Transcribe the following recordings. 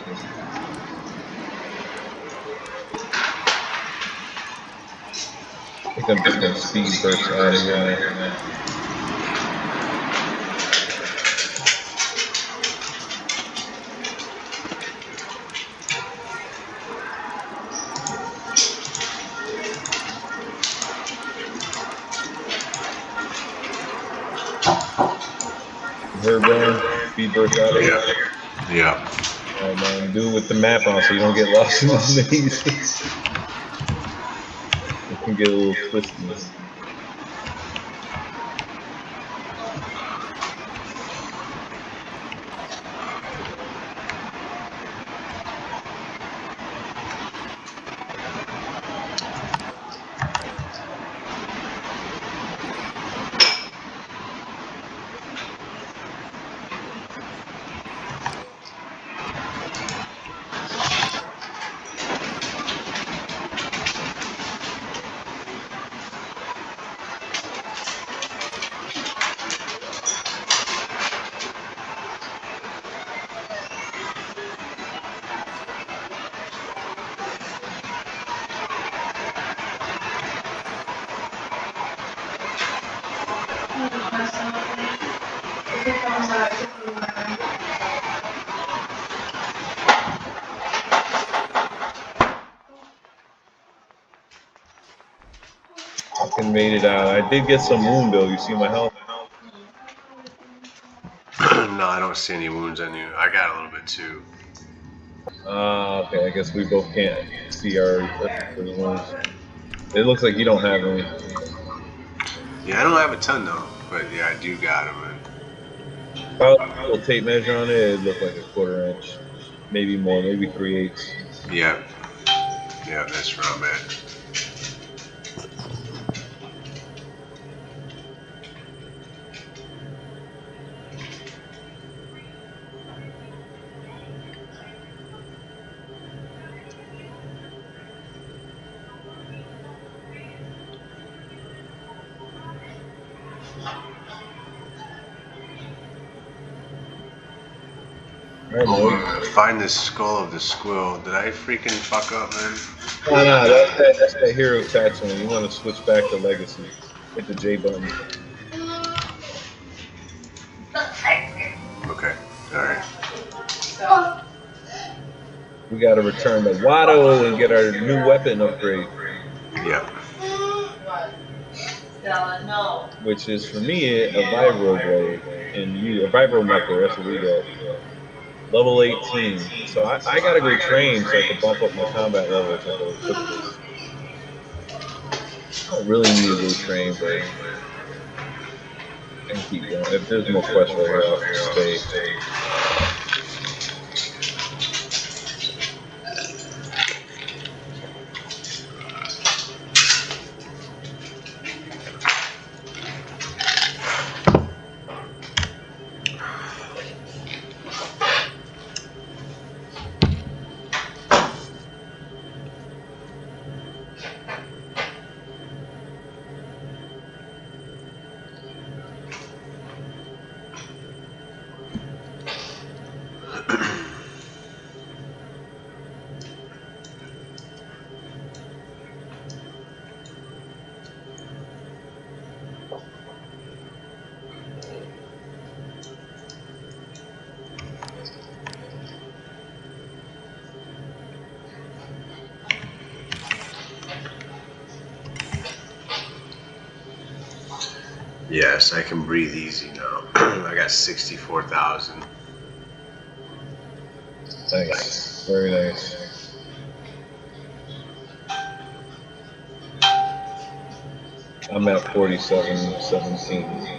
I think I'm just gonna speed burst out of here now. You heard, Brian? Speed burst out of here. Yeah. All right, man. Do it with the map on so you don't get lost in this maze. It can get a little twisty. Fucking made it out. I did get some wound though. You see my health? No, I don't see any wounds on you. I got a little bit too. Okay. I guess we both can't see our wounds. It looks like you don't have any. Yeah, I don't have a ton though, but yeah, I do got them. If I was to put a tape measure on it, it'd look like a 1/4 inch, maybe more, maybe 3/8. Yeah, that's where I'm at. Find the skull of the squill. Did I freaking fuck up, man? No, that's that hero tax one. You want to switch back to legacy. Hit the J button. Okay, alright. We got to return to Watto and get our new weapon upgrade. Yeah. Which is for me a vibro blade and you a vibro knuckle. That's what we got. Level 18. So I gotta go train so I can bump up my combat level so I can equip this. I don't really need to go train, but I can keep going. If there's more quests right here, I'll stay. Yes, I can breathe easy now. I got 64,000. Nice. Very nice. I'm at 47.17.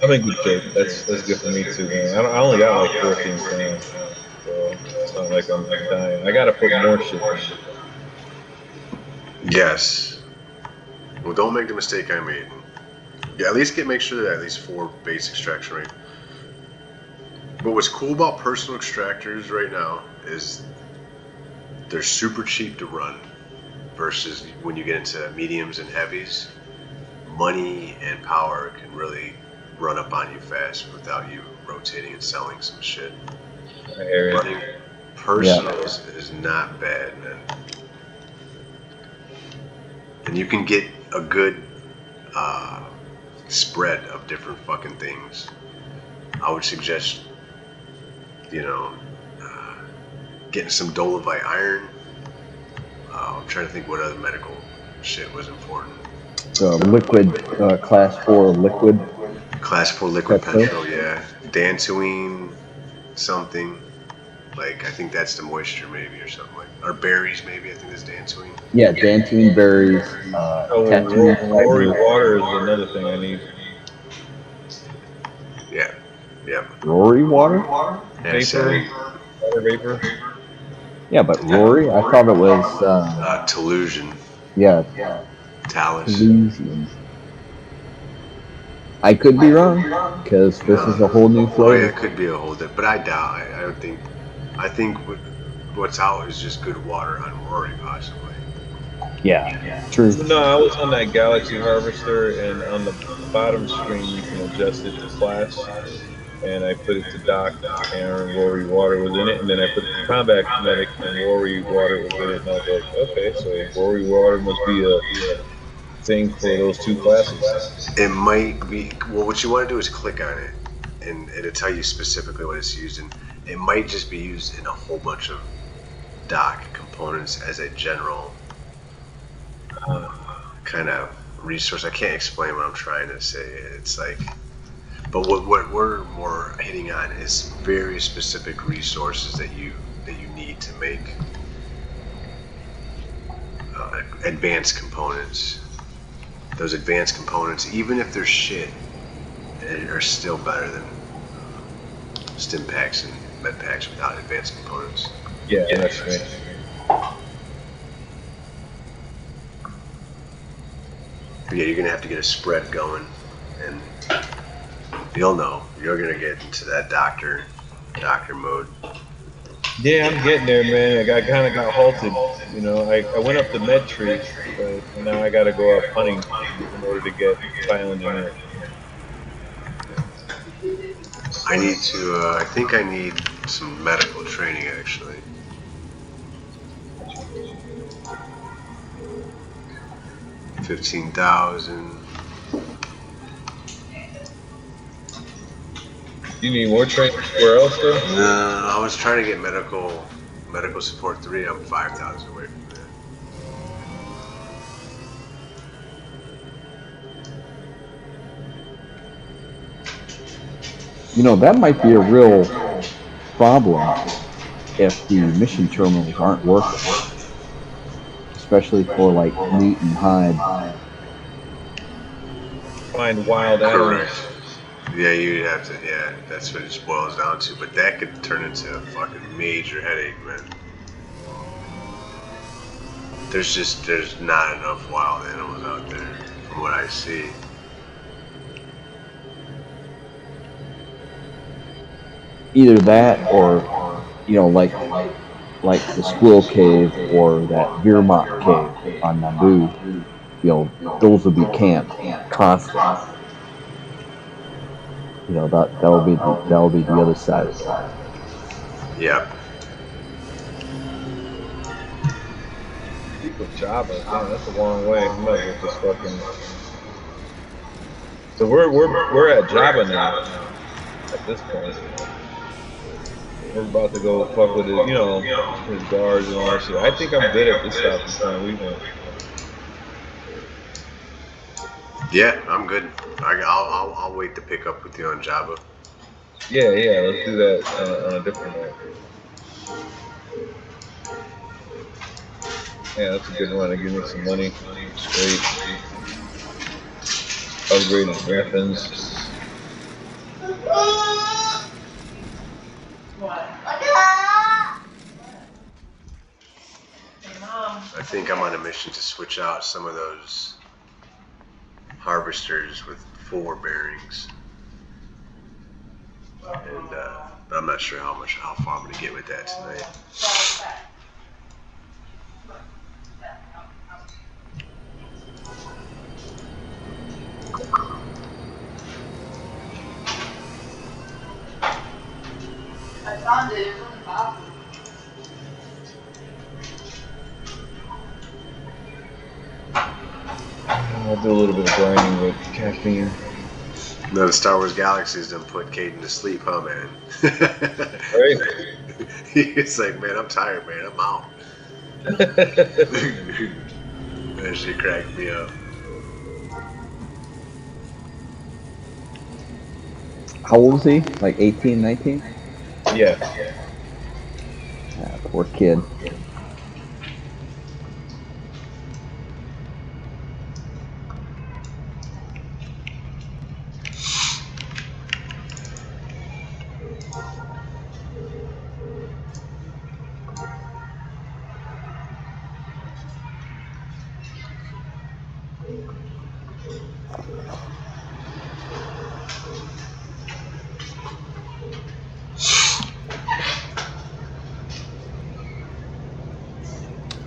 I'm in good shape. That's good for me too, man. I only got like 14 crowns, so it's not like I'm dying. I gotta put more shit in. Yes. Well, don't make the mistake I made. Yeah, at least make sure that at least 4 base extraction rate. But what's cool about personal extractors right now is they're super cheap to run versus when you get into mediums and heavies. Money and power can really run up on you fast without you rotating and selling some shit. I hear it. Running personals is not bad, man. And you can get a good spread of different fucking things. I would suggest, you know, uh, getting some Dolomite iron. I'm trying to think what other medical shit was important. Liquid, class 4 liquid Class 4 liquid petrol. petrol, yeah. Dantooine, something. Like, I think that's the moisture, maybe, or something like or berries, maybe. I think that's Dantooine. Yeah, dantium berries, Oh, tattoo Rory fiber, water is another thing I need. Yeah. Yep. Rory water. And Vapor, satin. water vapor. Yeah, but Rory, I thought it was Tolusian. yeah, Talus. Toulouse. I could be wrong because this is a whole new Oh yeah, flavor. it could be a whole different, but I doubt. I don't think. I think what's out is just good water on Rory, possibly. Yeah, true. No, I was on that Galaxy harvester, and on the bottom screen you can adjust it to class, and I put it to Doc, and Rory water was in it, and then I put it to Combat Medic, and Rory water was in it, and I was like, okay, so Rory water must be a thing for those two classes. It might be. Well, what you want to do is click on it, and it'll tell you specifically what it's used in. It might just be used in a whole bunch of dock components as a general kind of resource. I can't explain what I'm trying to say. It's like, but what we're more hitting on is very specific resources that you need to make advanced components. Those advanced components, even if they're shit, are still better than stim packs and med packs without advanced components. Yeah, that's right. But yeah, you're gonna have to get a spread going, and you'll know. You're gonna get into that doctor mode. Yeah, I'm getting there, man. I kind of got halted. You know, I went up the med tree, but now I got to go up hunting in order to get tile engineer. I need to. I think I need some medical training actually. 15,000. You need more training where else though? No, I was trying to get medical support 3. I'm 5,000 away from that. You know, that might be a real problem if the mission terminals aren't working, especially for like meat and hide. Find wild animals. Correct. Yeah, you'd have to. Yeah, that's what it boils down to. But that could turn into a fucking major headache, man. There's not enough wild animals out there, from what I see. Either that or, you know, like the Squirrel Cave or that Veermont Cave on Naboo. You know, those will be camped constant. You know, that'll be the other side of it. Yep. Peak of Java. Damn, that's a long way. I might as well just fucking. So we're at Java now. At this point, we're about to go fuck with his, you know, his guards and all that shit. I think I'm good at this stopping point. We went. Yeah, I'm good. I'll wait to pick up with you on Java. Yeah, yeah. Let's do that on a different night. Yeah, that's a good one. To give me some money. Straight. Upgraded weapons. I think I'm on a mission to switch out some of those harvesters with 4 bearings, and I'm not sure how far I'm gonna get with that tonight. I'll do a little bit of grinding with caffeine. No, the Star Wars Galaxies didn't put Caden to sleep, huh, man? Right? He's like, man, I'm tired, man. I'm out. That shit cracked me up. How old is he? Like 18, 19? Yeah. Ah, poor kid.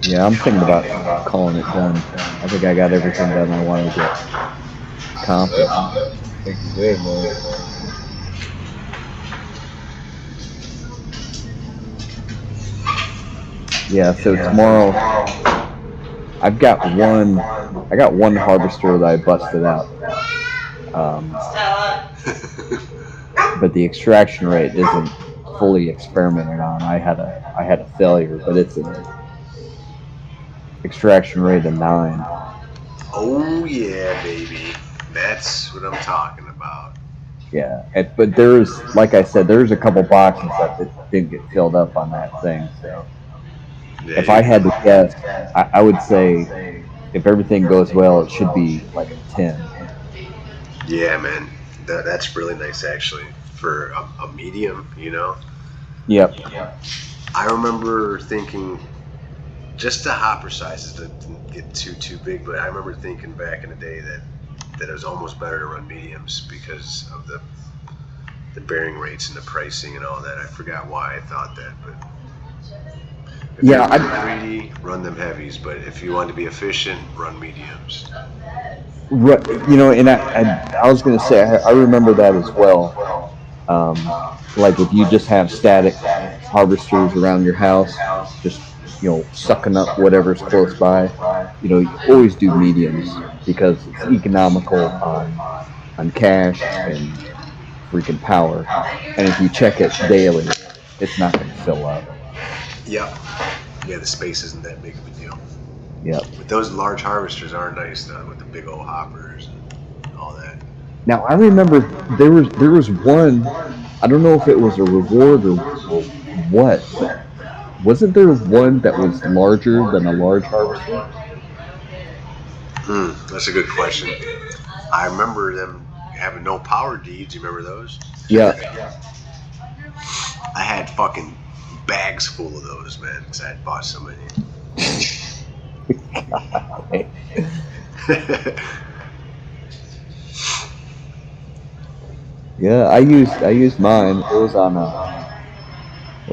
Yeah, I'm thinking about calling it done. I think I got everything done I wanted to get Yep. accomplished. I think you did, man. Yeah, so tomorrow I've got one. I got one harvester that I busted out, um, but the extraction rate isn't fully experimented on. I had a failure, but it's an extraction rate of 9. Oh yeah, baby. That's what I'm talking about. Yeah, but there's, like I said, there's a couple boxes that didn't get filled up on that thing. So Yeah, if I had to guess, I would say if everything goes well, it should be like a 10. yeah, man. That's really nice actually for a medium. Yep. I remember thinking just the hopper sizes didn't get too big, but I remember thinking back in the day that it was almost better to run mediums because of the bearing rates and the pricing and all that. I forgot why I thought that, but if you're Yeah, really greedy, run them heavies. But if you want to be efficient, run mediums. and I was going to say I remember that as well. Um, like if you just have static harvesters around your house, just sucking up whatever's close by, you always do mediums because it's economical on cash and freaking power. And if you check it daily, it's not going to fill up. Yep. Yeah, the space isn't that big of a deal. Yep. But those large harvesters are nice though, with the big old hoppers and all that. Now I remember there was one. I don't know if it was a reward or what, but wasn't there one that was larger than a large harvester? That's a good question. I remember them having no power deeds. You remember those? Yeah. I had fucking bags full of those, man, because I had bought so many. Yeah, I used mine. It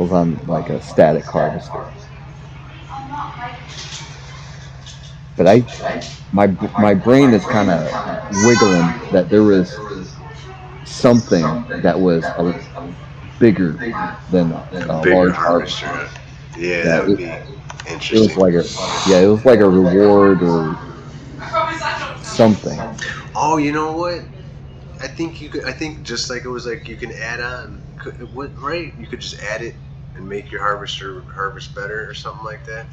was on like a static harvester. But my brain is kind of wiggling that there was something that was bigger than a Bigger large harvester. harvester. Huh? Yeah, Yeah, that would it, be it was interesting. like a yeah, it was like a reward or something. Oh, you know what? I think you could. I think just like it was like you can add on. Right? You could just add it and make your harvester harvest better or something like that.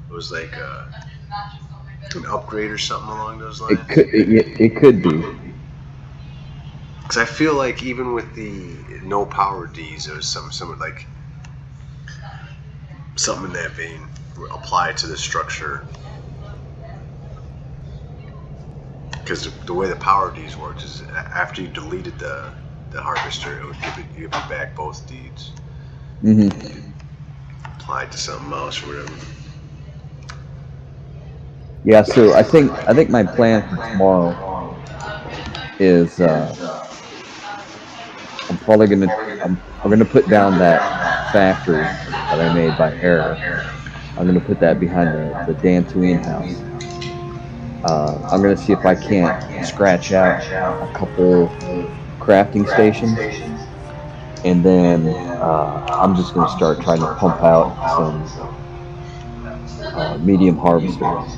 It was like an upgrade or something along those It lines. could it could be. Because I feel like even with the no power D's, there was some like something in that vein applied to the structure. Because the way the power D's worked is after you deleted the harvester, it would give you back both deeds Hmm. applied to something else or whatever. Yeah, so I think my plan for tomorrow is I'm probably I'm gonna put down that factory that I made by error. I'm gonna put that behind the Dantooine house. I'm gonna see if I can't scratch out a couple crafting stations and then I'm just going to start trying to pump out some medium harvesters.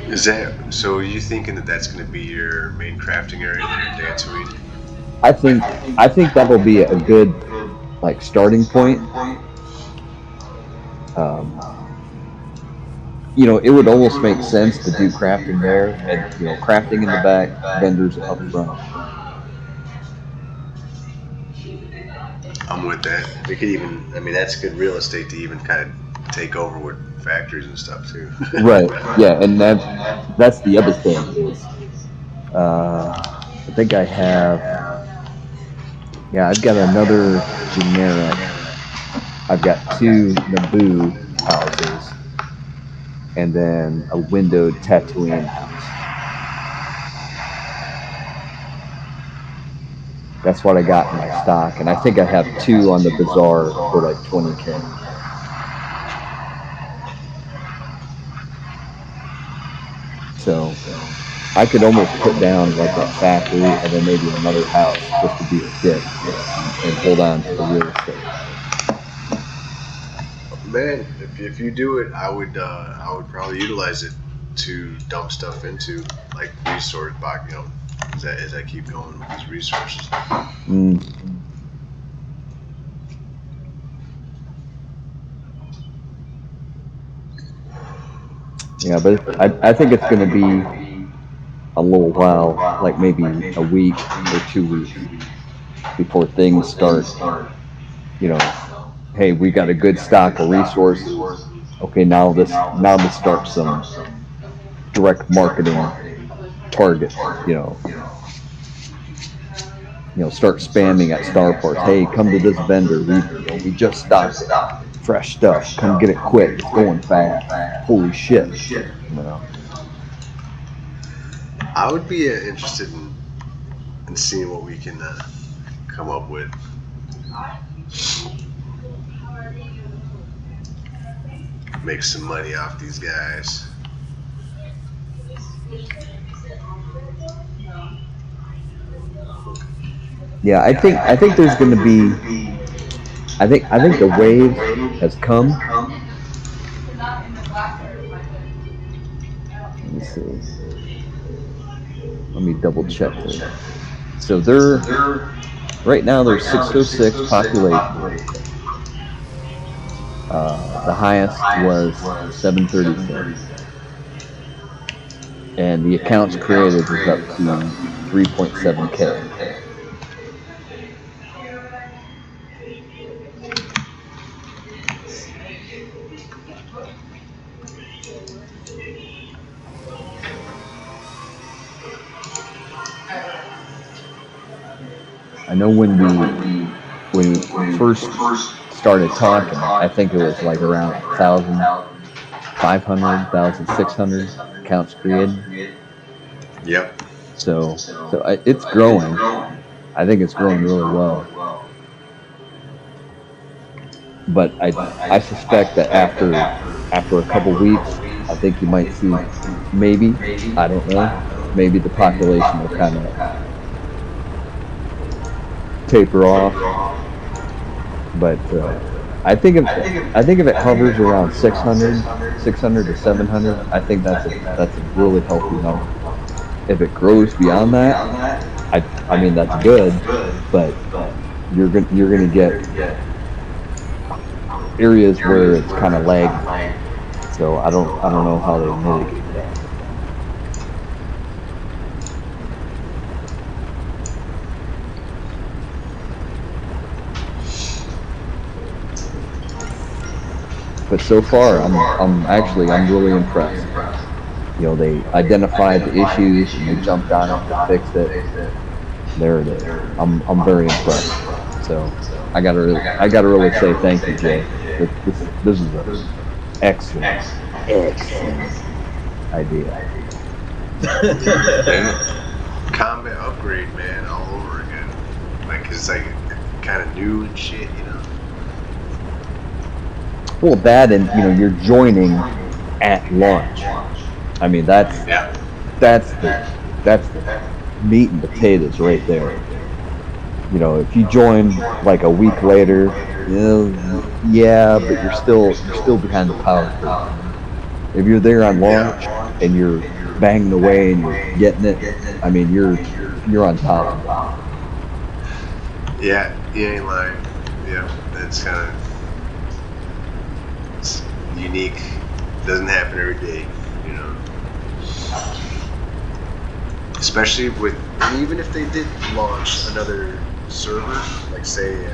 Is that so? Are you thinking that that's going to be your main crafting area then, your Dantooine? I think that'll be a good like starting point. Um, it would almost make sense to do crafting there, and crafting in the back, vendors up front. I'm with that. We could even, I mean, that's good real estate to even kind of take over with factories and stuff too. Right. Yeah, and that's the other thing is, I think I have. Yeah, I've got another generic. I've got two Naboo houses, and then a windowed Tatooine house. That's what I got in my stock, and I think I have two on the bazaar for like 20K. So I could almost put down like a factory and then maybe another house just to be a dick and hold on to the real estate. Man, if you do it, I would probably utilize it to dump stuff into like resource box, as I keep going with these resources. Mm. Yeah, but I think it's going to be a little while, like maybe a week or 2 weeks before things start, you know, hey, we got a good stock of resources. Okay, now this starts some direct marketing targets, start spamming at starports. Hey, come to this vendor. We just stocked it. Fresh stuff. Come get it quick. It's going fast. Holy shit. You know. I would be interested in seeing what we can come up with. Make some money off these guys. Yeah, I think there's going to be. I think the wave has come. Let me see. Let me double check this. So right now there's 606 population. The highest was 736, and the accounts created is up to 3.7K. I know when we first started talking, I think it was like around 1,500, 1,600 accounts created. Yep. So it's growing. I think it's growing really well. But I suspect that after a couple weeks, I think you might see maybe, I don't know, maybe the population will kind of taper off. But I think if it hovers around 600 to 700, I think that's a really healthy number. If it grows beyond that, I mean that's good, but you're gonna get areas where it's kind of lagging. So I don't know how they mitigate that. But so far, I'm really impressed. They identified the issues and they jumped on it, they fixed it. There it is. I'm very impressed. So I gotta really say thank you, Jay. This is a excellent idea. Yeah. Combat upgrade, man, all over again. Like, 'cause it's like kind of new and shit. Well, that and you're joining at launch. I mean Yeah. that's the meat and potatoes right there. If you join like a week later, yeah, but you're still behind the power curve. If you're there on launch and you're banging away and you're getting it, I mean, you're on top of it. Yeah, you ain't lying. Yeah, that's kind of unique. Doesn't happen every day, you know. Especially with, and even if they did launch another server, like say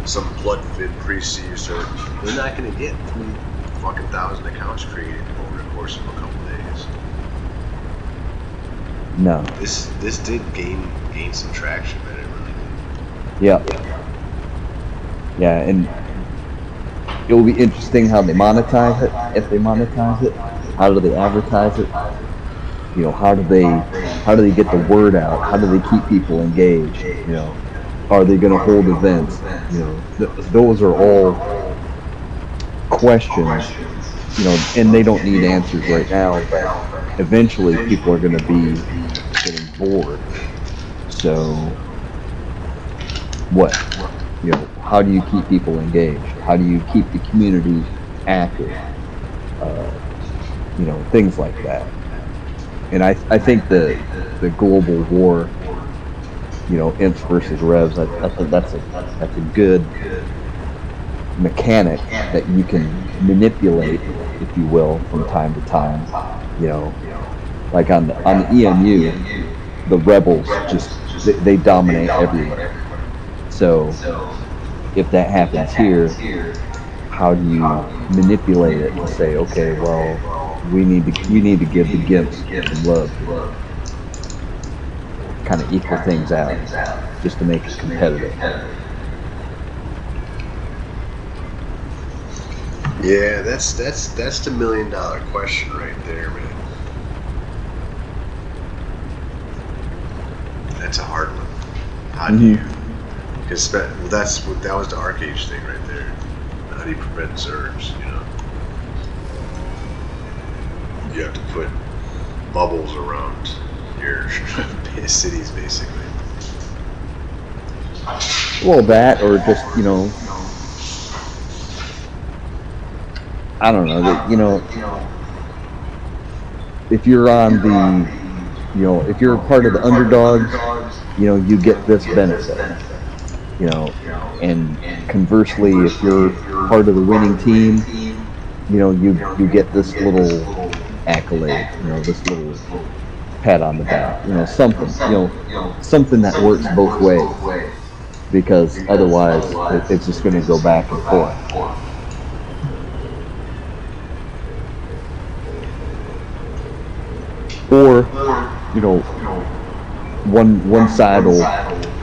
some Bloodfin pre-seed server, they're not going to get 3 fucking thousand accounts created over the course of a couple days. No. This did gain some traction, man. It really Yeah. Yeah, and it will be interesting how they monetize it. If they monetize it, how do they advertise it? How do they get the word out? How do they keep people engaged? Are they going to hold events? Those are all questions. And they don't need answers right now, but eventually people are going to be getting bored. So what? How do you keep people engaged? How do you keep the community active? Uh, things like that. And I think the global war, imps versus revs, I think that's a good mechanic that you can manipulate, if you will, from time to time. You know, like on the EMU, the rebels just they dominate everywhere. So if that happens here, how do you manipulate it to say, okay, well, we need to give the gimps some love here, kind of equal things out, just to make it competitive. did. Yeah, that's the $1 million question right there, man. That's a hard one. How do Hmm. you? Because that was the Arcage thing right there. How do you prevent surge? You have to put bubbles around your cities, basically. Well, that or just I don't know that if you're on the if you're part of the underdogs, you get this benefit, you know, and conversely, if you're part of the winning team, you get this little accolade, this little pat on the back, something that works both ways, because otherwise it's just going to go back and forth. Or, you know, one side will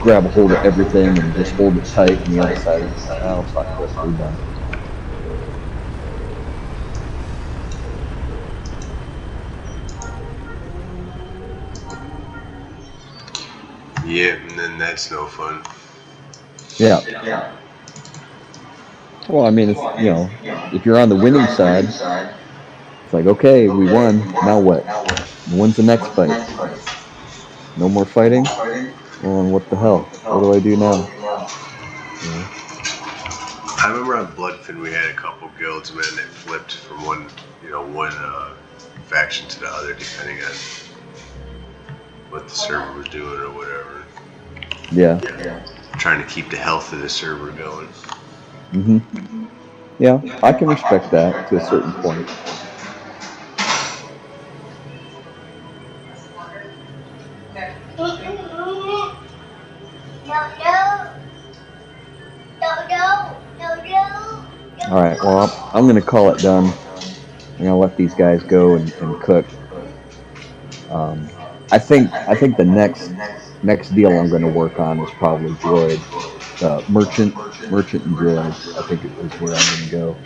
grab a hold of everything and just hold it tight, and the other side will be like, "Oh, fuck this, we're done." Yeah, and then that's no fun. Yeah. Well, I mean, it's if you're on the winning side, it's like, okay, we won. Now what? When's the next fight? No more fighting. Well, and what the hell? What do I do now? You know? I remember on Bloodfin we had a couple guilds, man, that flipped from one faction to the other, depending on what the server was doing or whatever. Yeah. Trying to keep the health of the server going. Hmm. Yeah, I can respect that to a certain point. All right. Well, I'm going to call it done. I'm going to let these guys go and cook. Um, I think the next deal I'm going to work on is probably droid, merchant and droid. I think it is where I'm going to go.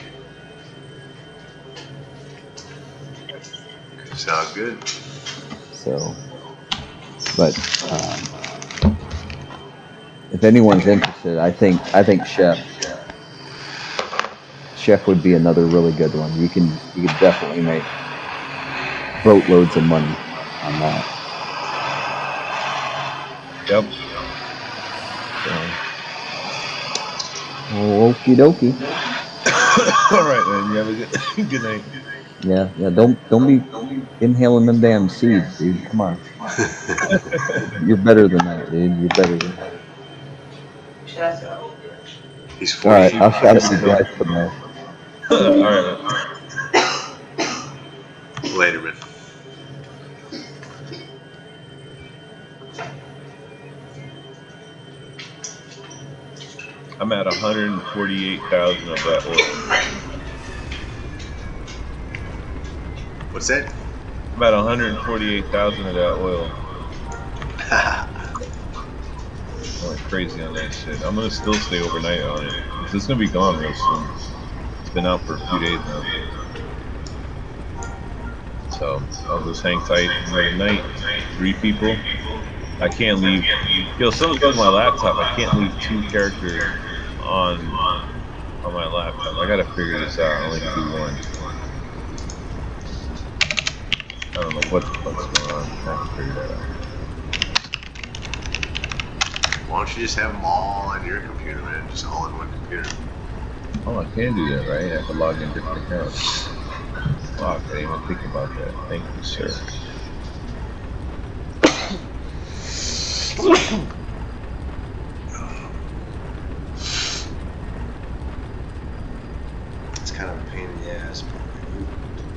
Sounds good. So, but if anyone's interested, I think Chef would be another really good one. You could definitely make boatloads of money on that. Yep. Oh, okie dokie. All right, man. You have a good night. Yeah, yeah. Don't be inhaling them damn seeds, dude. Come on. You're better than that, dude. You're better than that. He's All right, 48. I'll shout at you guys tomorrow. All right, man. Later, man. I'm at 148,000 of that oil. What's that? I'm at 148,000 of that oil. I went crazy on that shit. I'm gonna still stay overnight on it because it's gonna be gone real soon. It's been out for a few days now, so I'll just hang tight another night. 3 people. I can't leave. Yo, something's wrong with my laptop. I can't leave 2 characters on my laptop. I gotta figure this out. I only can do 1. I don't know what the fuck's going on. I have to figure that out. Why don't you just have them all on your computer, man? Just all in one computer. Oh, I can do that, right? I can log in different accounts. Fuck, I didn't even think about that. Thank you, sir. It's kind of a pain in the ass, but you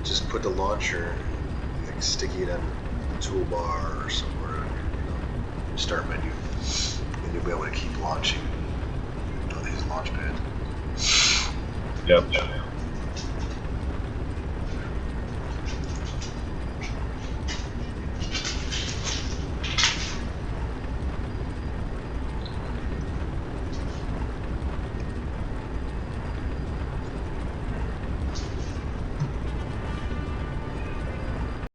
just put the launcher, like sticky it on the toolbar or somewhere on your start menu, and you'll be able to keep launching. Oh, these launch pad. Yep.